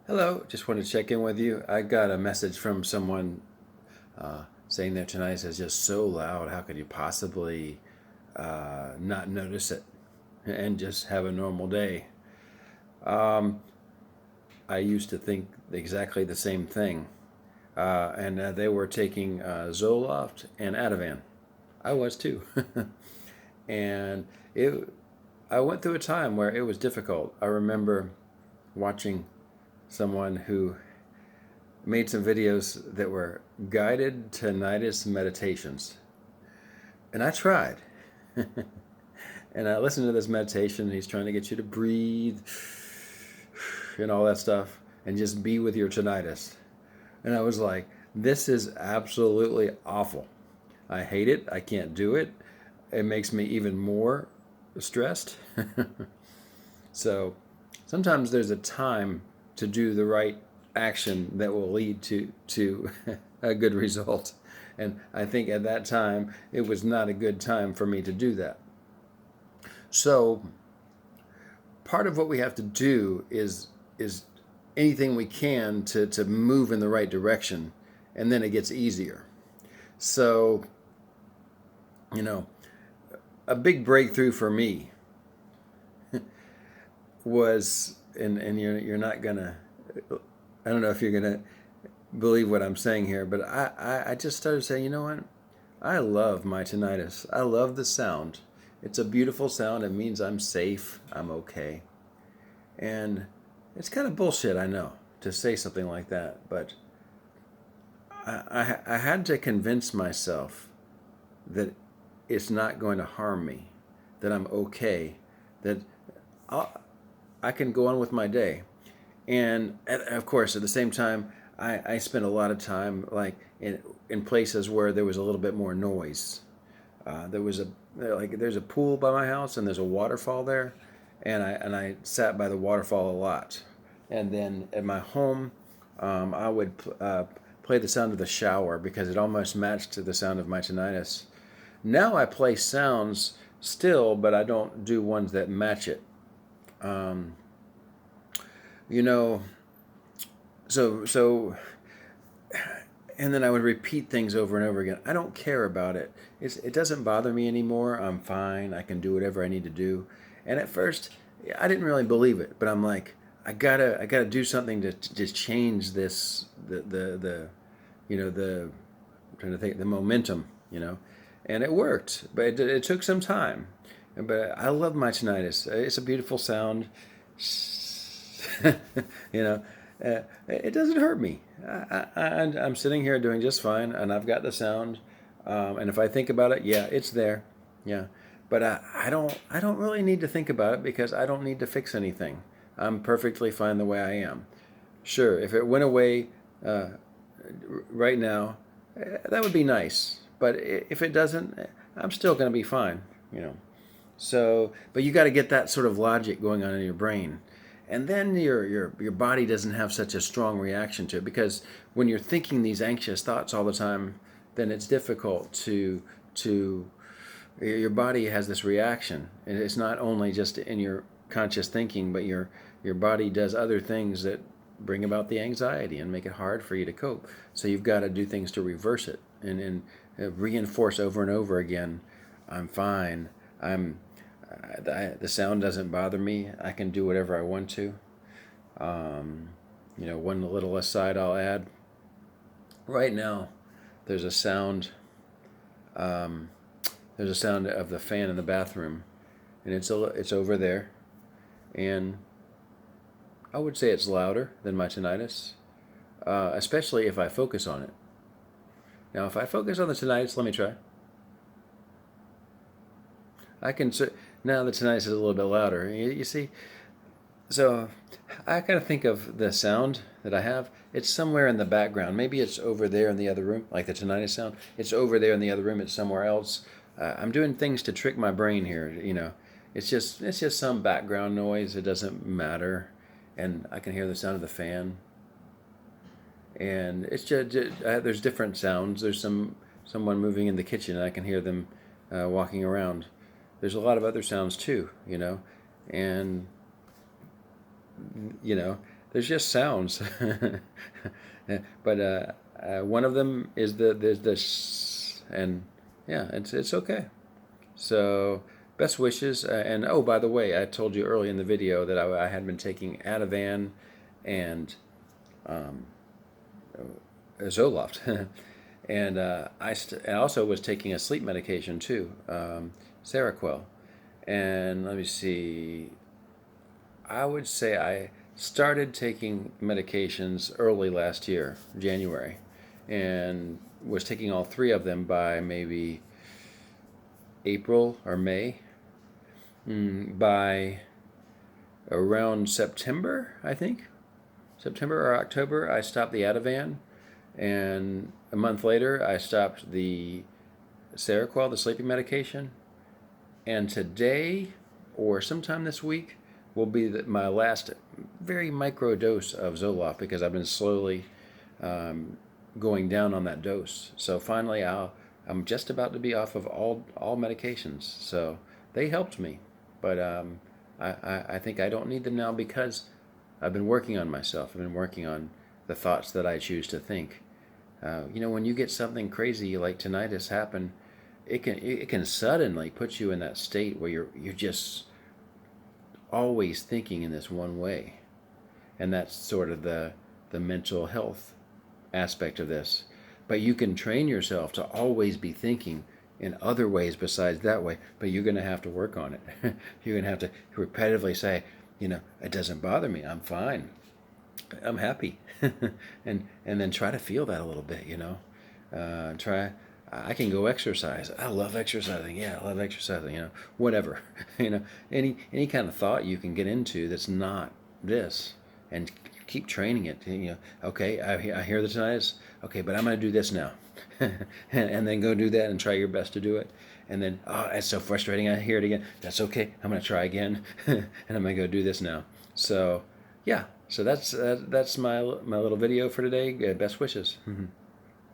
Hello, just wanted to check in with you. I got a message from someone saying their tinnitus is just so loud. How could you possibly not notice it and just have a normal day? Um, I used to think exactly the same thing. And they were taking Zoloft and Ativan. I was too. and it, I went through a time where it was difficult. I remember watching someone who made some videos that were guided tinnitus meditations. And I tried. And I listened to this meditation. He's trying to get you to breathe and all that stuff and just be with your tinnitus. And I was like, this is absolutely awful. I hate it. I can't do it. It makes me even more stressed. So sometimes there's a time to do the right action that will lead to a good result. And I think at that time it was not a good time for me to do that. So part of what we have to do is anything we can to move in the right direction, and then it gets easier. So, you know, a big breakthrough for me was, and you're not gonna, I don't know if you're gonna believe what I'm saying here, but I just started saying, you know what? I love my tinnitus. I love the sound. It's a beautiful sound. It means I'm safe. I'm okay. And it's kind of bullshit, I know, to say something like that, but I had to convince myself that it's not going to harm me, that I'm okay, that I'll, I can go on with my day. And of course, at the same time, I spent a lot of time like in places where there was a little bit more noise. There was there's a pool by my house and there's a waterfall there, and I sat by the waterfall a lot. And then at my home, I would play the sound of the shower because it almost matched to the sound of my tinnitus. Now I play sounds still, but I don't do ones that match it. Um, you know, so and then I would repeat things over and over again. I don't care about it. It doesn't bother me anymore. I'm fine. I can do whatever I need to do. And at first, I didn't really believe it, but I'm like, I gotta do something to just change this the the I'm trying to think the momentum, and it worked, but it took some time. But I love my tinnitus. It's a beautiful sound. you know, it doesn't hurt me. I'm sitting here doing just fine, and I've got the sound. And if I think about it, yeah, it's there. Yeah, but I don't really need to think about it because I don't need to fix anything. I'm perfectly fine the way I am. Sure, if it went away uh, right now, that would be nice. But if it doesn't, I'm still going to be fine. You know. So, but you got to get that sort of logic going on in your brain, and then your body doesn't have such a strong reaction to it because when you're thinking these anxious thoughts all the time, then it's difficult to your body has this reaction, and it's not only just in your conscious thinking, but your body does other things that bring about the anxiety and make it hard for you to cope. So you've got to do things to reverse it and reinforce over and over again. I'm fine. The sound doesn't bother me. I can do whatever I want to. Um, one little aside I'll add. Right now, there's a sound. Um, there's a sound of the fan in the bathroom, and it's over there, and I would say it's louder than my tinnitus, especially if I focus on it. Now, if I focus on the tinnitus, let me try. I can now the tinnitus is a little bit louder. You see, so I kind of think of the sound that I have. It's somewhere in the background. Maybe it's over there in the other room, like the tinnitus sound. It's over there in the other room. It's somewhere else. I'm doing things to trick my brain here. It's just some background noise. It doesn't matter, and I can hear the sound of the fan. And it's just there's different sounds. There's someone moving in the kitchen. And I can hear them walking around. There's a lot of other sounds too, and you know there's just sounds. But one of them is the and yeah, it's okay. So best wishes. And oh, by the way, I told you early in the video that I had been taking Ativan and Zoloft. And I also was taking a sleep medication too, Seroquel. And let me see, I would say I started taking medications early last year, January, and was taking all three of them by maybe April or May. By around September, I think, September or October, I stopped the Ativan, and a month later, I stopped the Seroquel, the sleeping medication. And today, or sometime this week, will be my last very micro dose of Zoloft because I've been slowly going down on that dose. So finally, I'm just about to be off of all medications. So they helped me, but I think I don't need them now because I've been working on myself. I've been working on the thoughts that I choose to think. When you get something crazy like tinnitus happen, it can suddenly put you in that state where you're just always thinking in this one way, and that's sort of the mental health aspect of this. But you can train yourself to always be thinking in other ways besides that way, but you're going to have to work on it. You're going to have to repetitively say, it doesn't bother me, I'm fine, I'm happy. and then try to feel that a little bit. Try, I can go exercise, I love exercising, yeah, I love exercising, whatever. Any kind of thought you can get into that's not this, and keep training it. Okay, I hear the tinnitus, okay, but I'm going to do this now. and then go do that and try your best to do it. And then, oh, it's so frustrating, I hear it again, that's okay, I'm going to try again. And I'm going to go do this now. So yeah, so that's my little video for today. Best wishes.